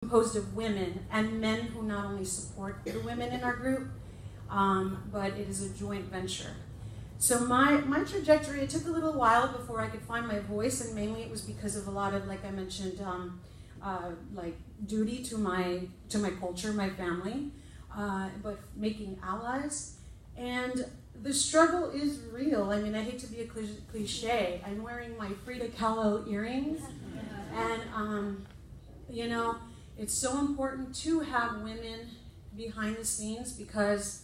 composed of women and men who not only support the women in our group, but it is a joint venture. So my trajectory, it took a little while before I could find my voice, and mainly it was because of a lot of, like I mentioned, like duty to my culture, my family, but making allies. And the struggle is real. I mean, I hate to be a cliche. I'm wearing my Frida Kahlo earrings, and you know, it's so important to have women behind the scenes, because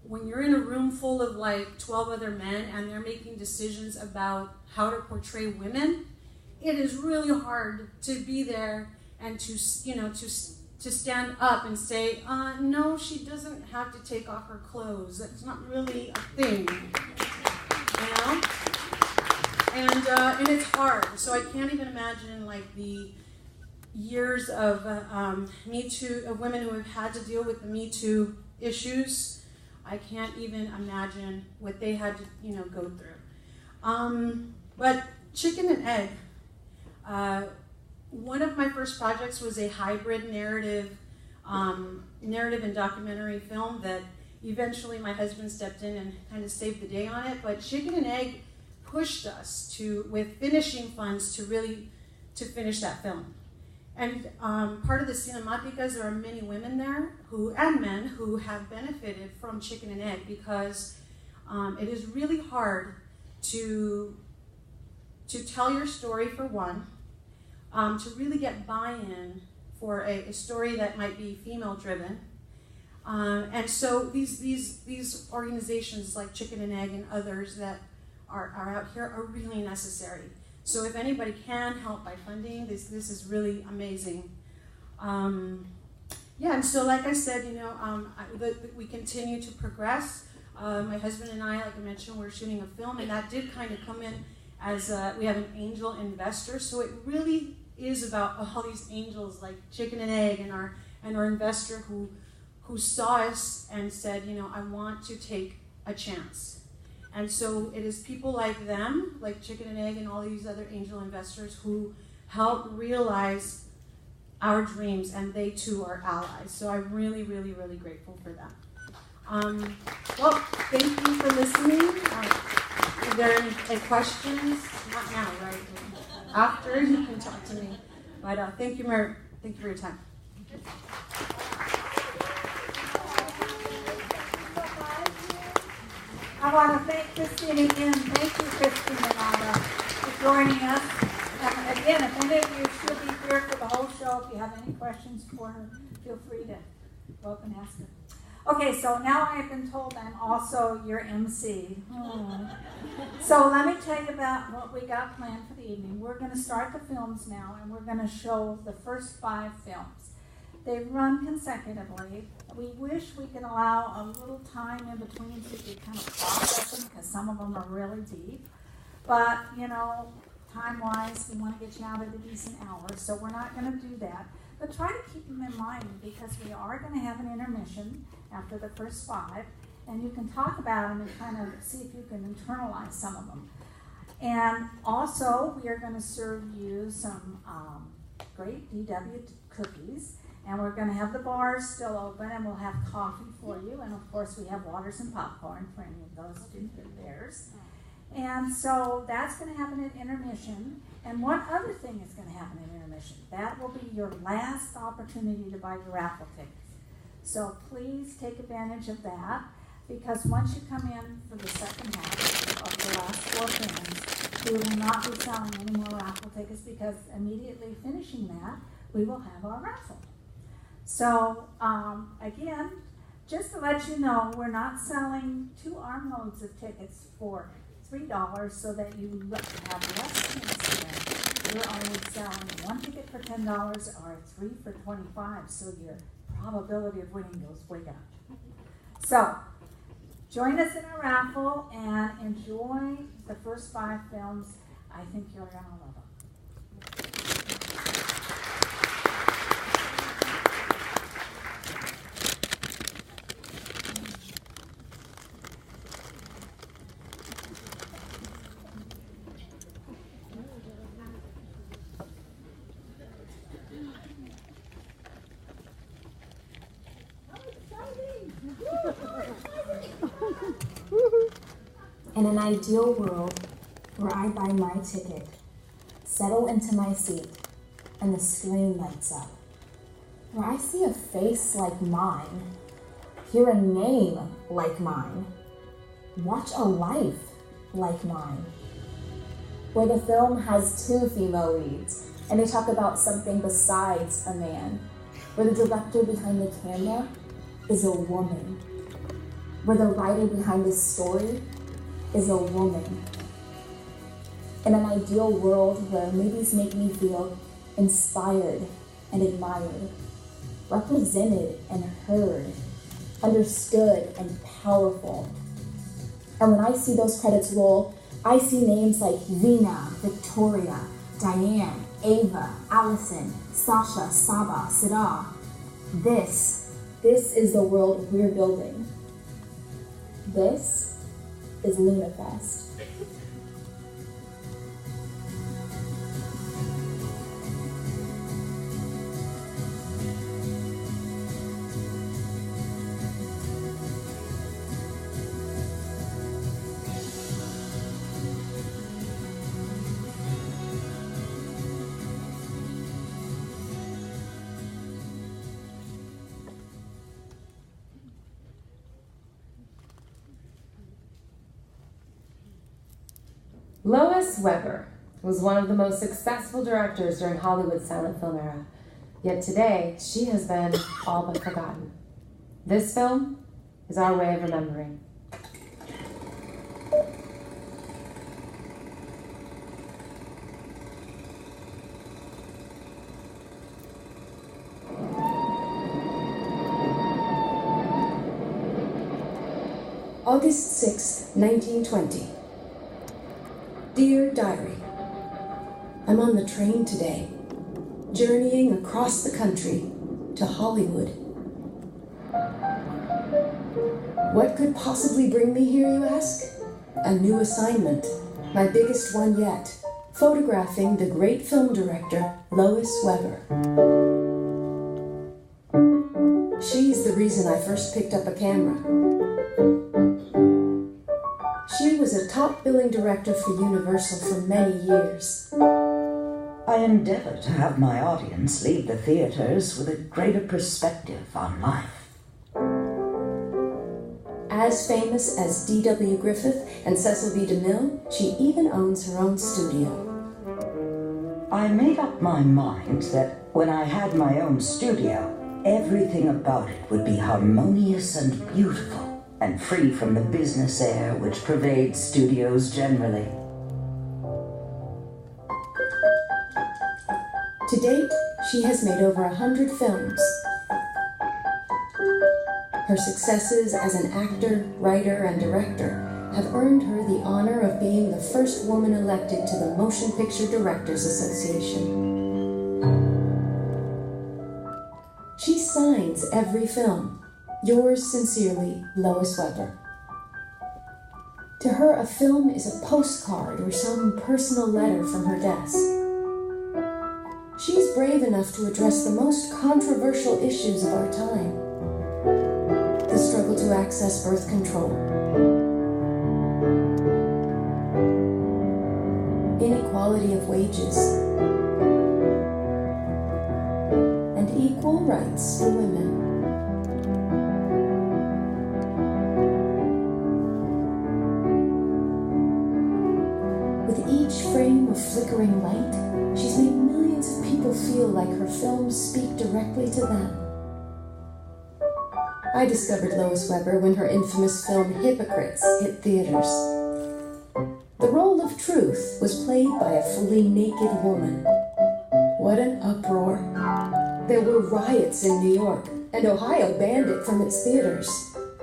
when you're in a room full of like 12 other men and they're making decisions about how to portray women, it is really hard to be there and to, you know, to stand up and say, no, she doesn't have to take off her clothes. That's not really a thing, you know? And it's hard. So I can't even imagine like the years of Me Too, of women who have had to deal with the Me Too issues. I can't even imagine what they had to, you know, go through. But chicken and egg. One of my first projects was a hybrid narrative and documentary film that eventually my husband stepped in and kind of saved the day on it. But chicken and egg pushed us with finishing funds to finish that film. And part of the Cinematicas, there are many women there and men who have benefited from chicken and egg, because it is really hard to tell your story, for one, to really get buy-in for a story that might be female-driven. And so these organizations like Chicken and Egg and others that are out here are really necessary. So if anybody can help by funding, this is really amazing. Yeah, and so like I said, you know, we continue to progress. My husband and I, like I mentioned, we're shooting a film, and that did kind of come in as we have an angel investor. So it really is about all these angels like Chicken and Egg and our investor who saw us and said, you know, I want to take a chance. And so it is people like them, like Chicken and Egg and all these other angel investors, who help realize our dreams, and they too are allies. So I'm really, really, really grateful for them. Well, thank you for listening. Are there any questions? Not now, right? After, you can talk to me. But thank you for your time. I want to thank Christine again. Thank you, Christine and Anna, for joining us. And again, if any of you should be here for the whole show, if you have any questions for her, feel free to go up and ask her. Okay, so now I've been told I'm also your MC. So let me tell you about what we got planned for the evening. We're going to start the films now, and we're going to show the first 5 films. They run consecutively. We wish we could allow a little time in between so you kind of process them, because some of them are really deep. But, you know, time-wise, we want to get you out at a decent hour, so we're not going to do that. But try to keep them in mind, because we are going to have an intermission after the first 5, and you can talk about them and kind of see if you can internalize some of them. And also, we are going to serve you some great DW cookies. And we're going to have the bars still open, and we'll have coffee for you. And of course, we have waters and popcorn for any of those ginger bears. And so that's going to happen at intermission. And one other thing is going to happen at intermission. That will be your last opportunity to buy your raffle tickets. So please take advantage of that, because once you come in for the second half of the last 4 films, we will not be selling any more raffle tickets, because immediately finishing that, we will have our raffle. So, again, just to let you know, we're not selling 2 armloads of tickets for $3 so that you have less chance to win. We're only selling 1 ticket for $10 or 3 for $25, so your probability of winning goes way up. So, join us in our raffle and enjoy the first 5 films. I think you're going to love them. In an ideal world where I buy my ticket, settle into my seat, and the screen lights up, where I see a face like mine, hear a name like mine, watch a life like mine, where the film has 2 female leads and they talk about something besides a man, where the director behind the camera is a woman, where the writer behind this story is a woman. In an ideal world where movies make me feel inspired and admired, represented and heard, understood and powerful. And when I see those credits roll, I see names like Vina, Victoria, Diane, Ava, Allison, Sasha, Saba, Sada. This is the world we're building. This is Luna Fest. Lois Weber was one of the most successful directors during Hollywood's silent film era. Yet today, she has been all but forgotten. This film is our way of remembering. August 6, 1920. Dear Diary, I'm on the train today, journeying across the country to Hollywood. What could possibly bring me here, you ask? A new assignment, my biggest one yet, photographing the great film director, Lois Weber. She's the reason I first picked up a camera. She was a top-billing director for Universal for many years. I endeavor to have my audience leave the theaters with a greater perspective on life. As famous as D.W. Griffith and Cecil B. DeMille, she even owns her own studio. I made up my mind that when I had my own studio, everything about it would be harmonious and beautiful, and free from the business air which pervades studios generally. To date, she has made over 100 films. Her successes as an actor, writer, and director have earned her the honor of being the first woman elected to the Motion Picture Directors Association. She signs every film. Yours sincerely, Lois Weber. To her, a film is a postcard or some personal letter from her desk. She's brave enough to address the most controversial issues of our time. The struggle to access birth control, inequality of wages, and equal rights for women. With each frame of flickering light, she's made millions of people feel like her films speak directly to them. I discovered Lois Weber when her infamous film Hypocrites hit theaters. The role of Truth was played by a fully naked woman. What an uproar. There were riots in New York, and Ohio banned it from its theaters.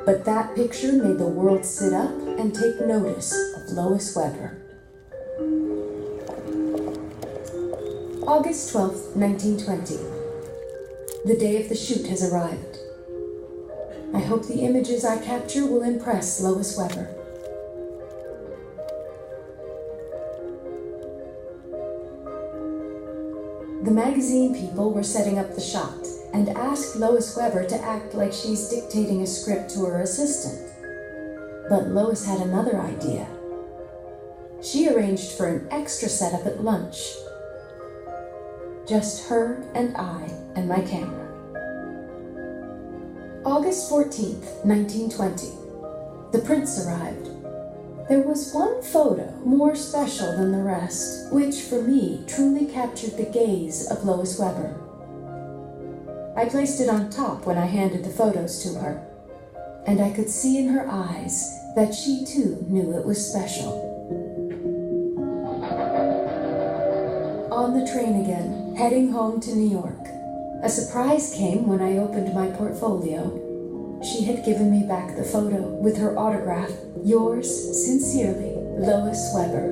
But that picture made the world sit up and take notice of Lois Weber. August 12th, 1920. The day of the shoot has arrived. I hope the images I capture will impress Lois Weber. The magazine people were setting up the shot and asked Lois Weber to act like she's dictating a script to her assistant. But Lois had another idea. she arranged for an extra setup at lunch. Just her and I and my camera. August 14th, 1920. The prince arrived. There was one photo more special than the rest, which for me truly captured the gaze of Lois Weber. I placed it on top when I handed the photos to her, and I could see in her eyes that she too knew it was special. On the train again, heading home to New York. A surprise came when I opened my portfolio. She had given me back the photo with her autograph, "Yours sincerely, Lois Weber."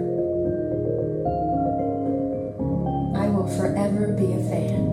I will forever be a fan.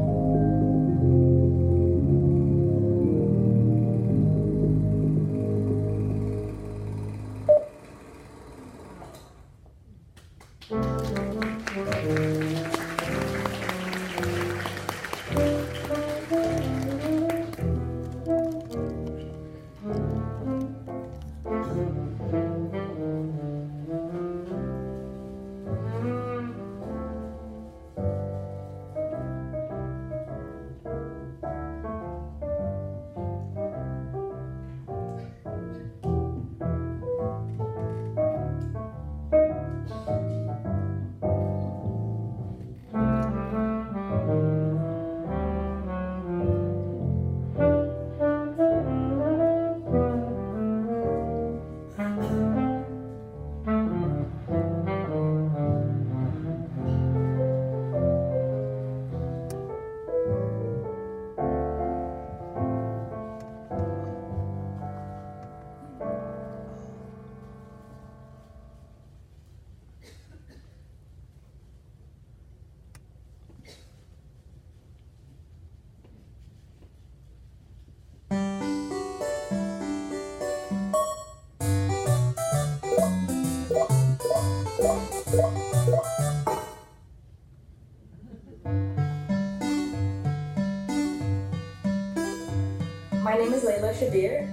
My name is Layla Shabir.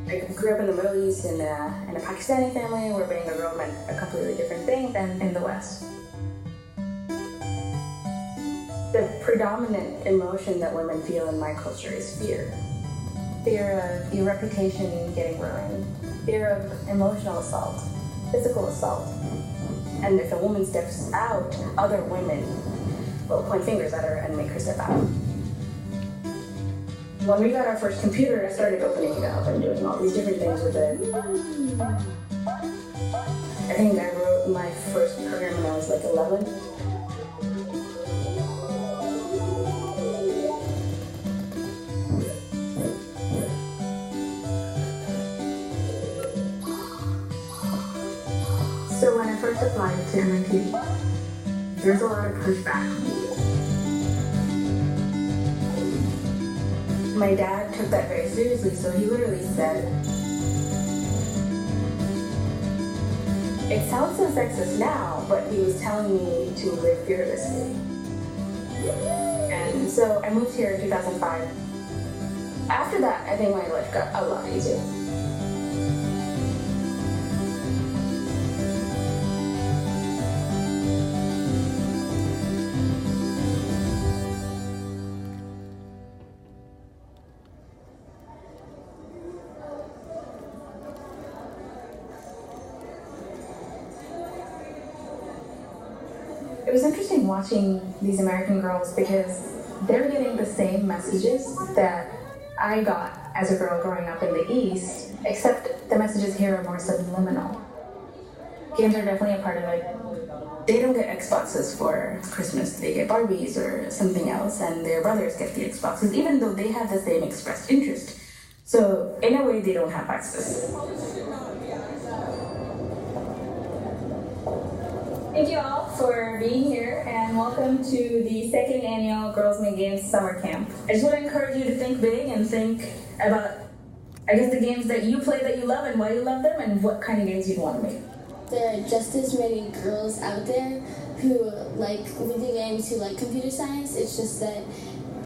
I grew up in the Middle East in a Pakistani family where being a girl meant a completely different thing than in the West. The predominant emotion that women feel in my culture is fear. Fear of your reputation getting ruined. Fear of emotional assault, physical assault. And if a woman steps out, other women will point fingers at her and make her step out. When we got our first computer, I started opening it up and doing all these different things with it. I think I wrote my first program when I was like 11. So when I first applied to MIT, there's a lot of pushback. My dad took that very seriously, so he literally said, "It sounds so sexist now, but he was telling me to live fearlessly." And so I moved here in 2005. After that, I think my life got a lot easier. It was interesting watching these American girls because they're getting the same messages that I got as a girl growing up in the East, except the messages here are more subliminal. Games are definitely a part of it. They don't get Xboxes for Christmas, they get Barbies or something else, and their brothers get the Xboxes, even though they have the same expressed interest. So in a way, they don't have access. Thank you all for being here, and welcome to the second annual Girls Make Games Summer Camp. I just want to encourage you to think big and think about, I guess, the games that you play that you love and why you love them and what kind of games you'd want to make. There are just as many girls out there who like video games, who like computer science. It's just that